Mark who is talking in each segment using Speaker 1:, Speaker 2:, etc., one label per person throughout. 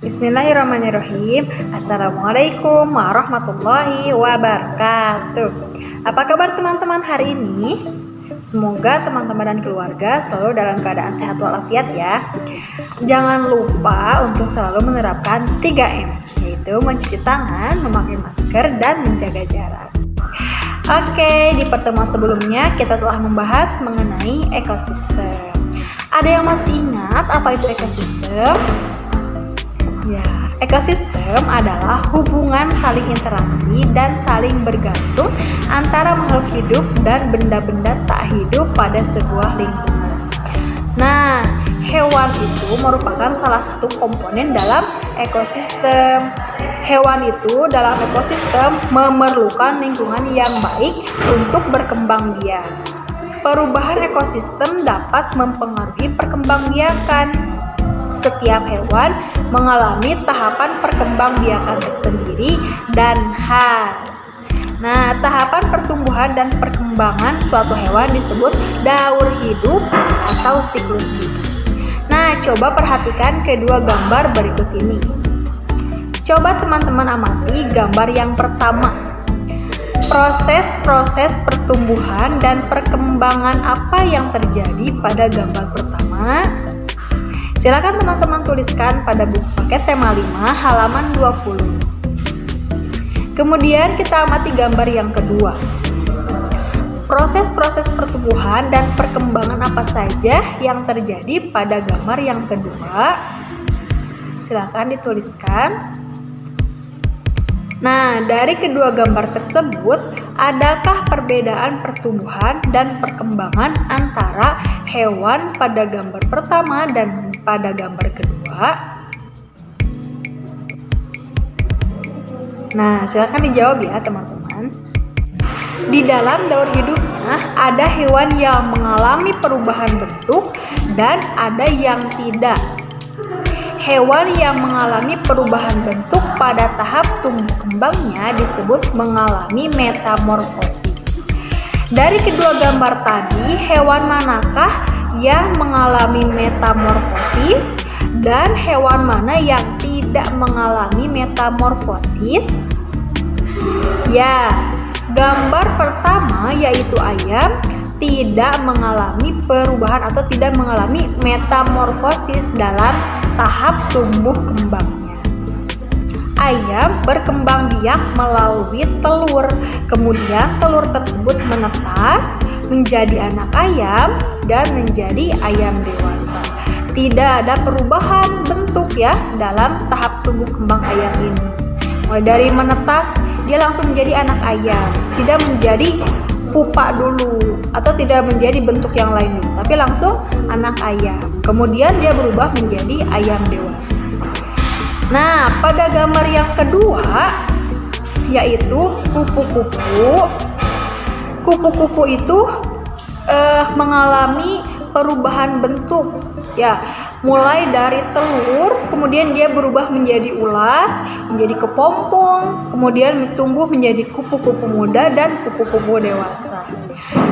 Speaker 1: Bismillahirrahmanirrahim. Assalamualaikum warahmatullahi wabarakatuh. Apa kabar teman-teman hari ini? Semoga teman-teman dan keluarga selalu dalam keadaan sehat walafiat ya. Jangan lupa untuk selalu menerapkan 3M, yaitu mencuci tangan, memakai masker, dan menjaga jarak. Oke, di pertemuan sebelumnya kita telah membahas mengenai ekosistem. Ada yang masih ingat apa itu ekosistem? Ya, ekosistem adalah hubungan saling interaksi dan saling bergantung antara makhluk hidup dan benda-benda tak hidup pada sebuah lingkungan. Nah, hewan itu merupakan salah satu komponen dalam ekosistem. Hewan itu dalam ekosistem memerlukan lingkungan yang baik untuk berkembang biak. Perubahan ekosistem dapat mempengaruhi perkembangbiakan. Setiap hewan mengalami tahapan perkembangbiakan tersendiri dan khas. Nah, tahapan pertumbuhan dan perkembangan suatu hewan disebut daur hidup atau siklus hidup. Nah, coba perhatikan kedua gambar berikut ini. Coba teman-teman amati gambar yang pertama. Proses-proses pertumbuhan dan perkembangan apa yang terjadi pada gambar pertama? Silakan teman-teman tuliskan pada buku paket tema 5 halaman 20. Kemudian kita amati gambar yang kedua. Proses-proses pertumbuhan dan perkembangan apa saja yang terjadi pada gambar yang kedua? Silakan dituliskan. Nah, dari kedua gambar tersebut, adakah perbedaan pertumbuhan dan perkembangan antara hewan pada gambar pertama dan pada gambar kedua? Nah, silakan dijawab ya teman-teman. Di dalam daur hidupnya ada hewan yang mengalami perubahan bentuk dan ada yang tidak. Hewan yang mengalami perubahan bentuk pada tahap tumbuh kembangnya disebut mengalami metamorfosis. Dari kedua gambar tadi, hewan manakah yang mengalami metamorfosis dan hewan mana yang tidak mengalami metamorfosis? Ya, gambar pertama yaitu ayam tidak mengalami perubahan atau tidak mengalami metamorfosis dalam tahap tumbuh kembangnya. Ayam berkembang biak melalui telur, kemudian telur tersebut menetas menjadi anak ayam dan menjadi ayam dewasa. Tidak ada perubahan bentuk ya dalam tahap tumbuh kembang ayam ini. Mulai dari menetas dia langsung menjadi anak ayam, tidak menjadi pupa dulu atau tidak menjadi bentuk yang lain dulu, tapi langsung anak ayam. Kemudian dia berubah menjadi ayam dewasa. Nah, pada gambar yang kedua yaitu kupu-kupu. Kupu-kupu itu mengalami perubahan bentuk ya, mulai dari telur, kemudian dia berubah menjadi ular, menjadi kepompong, kemudian tumbuh menjadi kupu-kupu muda dan kupu-kupu dewasa.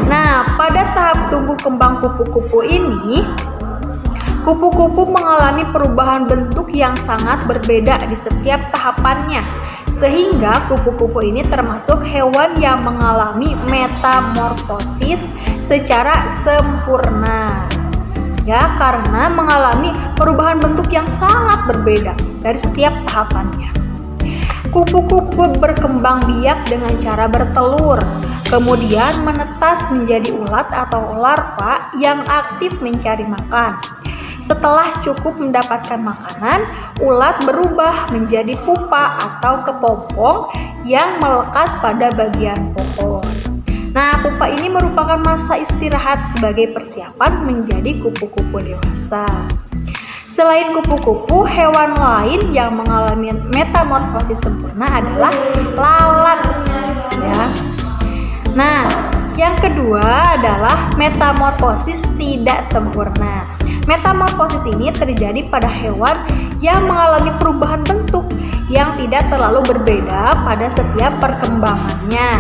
Speaker 1: Nah, pada tahap tumbuh kembang kupu-kupu ini, kupu-kupu mengalami perubahan bentuk yang sangat berbeda di setiap tahapannya, sehingga kupu-kupu ini termasuk hewan yang mengalami metamorfosis secara sempurna. Ya, karena mengalami perubahan bentuk yang sangat berbeda dari setiap tahapannya. Kupu-kupu berkembang biak dengan cara bertelur, kemudian menetas menjadi ulat atau larva yang aktif mencari makan. Setelah cukup mendapatkan makanan, ulat berubah menjadi pupa atau kepompong yang melekat pada bagian pohon. Nah, pupa ini merupakan masa istirahat sebagai persiapan menjadi kupu-kupu dewasa. Selain kupu-kupu, hewan lain yang mengalami metamorfosis sempurna adalah lalat. Ya. Nah, yang kedua adalah metamorfosis tidak sempurna. Metamorfosis ini terjadi pada hewan yang mengalami perubahan bentuk yang tidak terlalu berbeda pada setiap perkembangannya.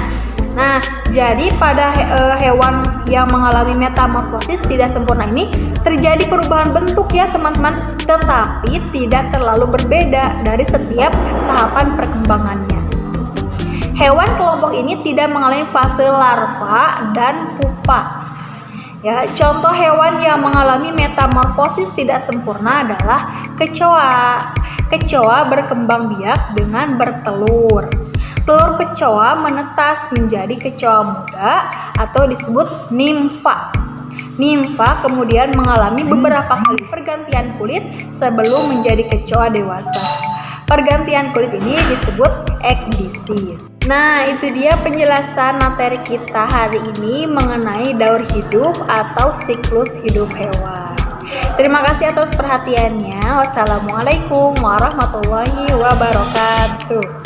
Speaker 1: Nah, jadi pada hewan yang mengalami metamorfosis tidak sempurna ini terjadi perubahan bentuk ya teman-teman, tetapi tidak terlalu berbeda dari setiap tahapan perkembangannya. Hewan kelompok ini tidak mengalami fase larva dan pupa. Ya, contoh hewan yang mengalami metamorfosis tidak sempurna adalah kecoa. Kecoa berkembang biak dengan bertelur. Telur kecoa menetas menjadi kecoa muda atau disebut nimfa. Nimfa kemudian mengalami beberapa kali pergantian kulit sebelum menjadi kecoa dewasa. Pergantian kulit ini disebut ekdisis. Nah, itu dia penjelasan materi kita hari ini mengenai daur hidup atau siklus hidup hewan. Terima kasih atas perhatiannya. Wassalamualaikum warahmatullahi wabarakatuh.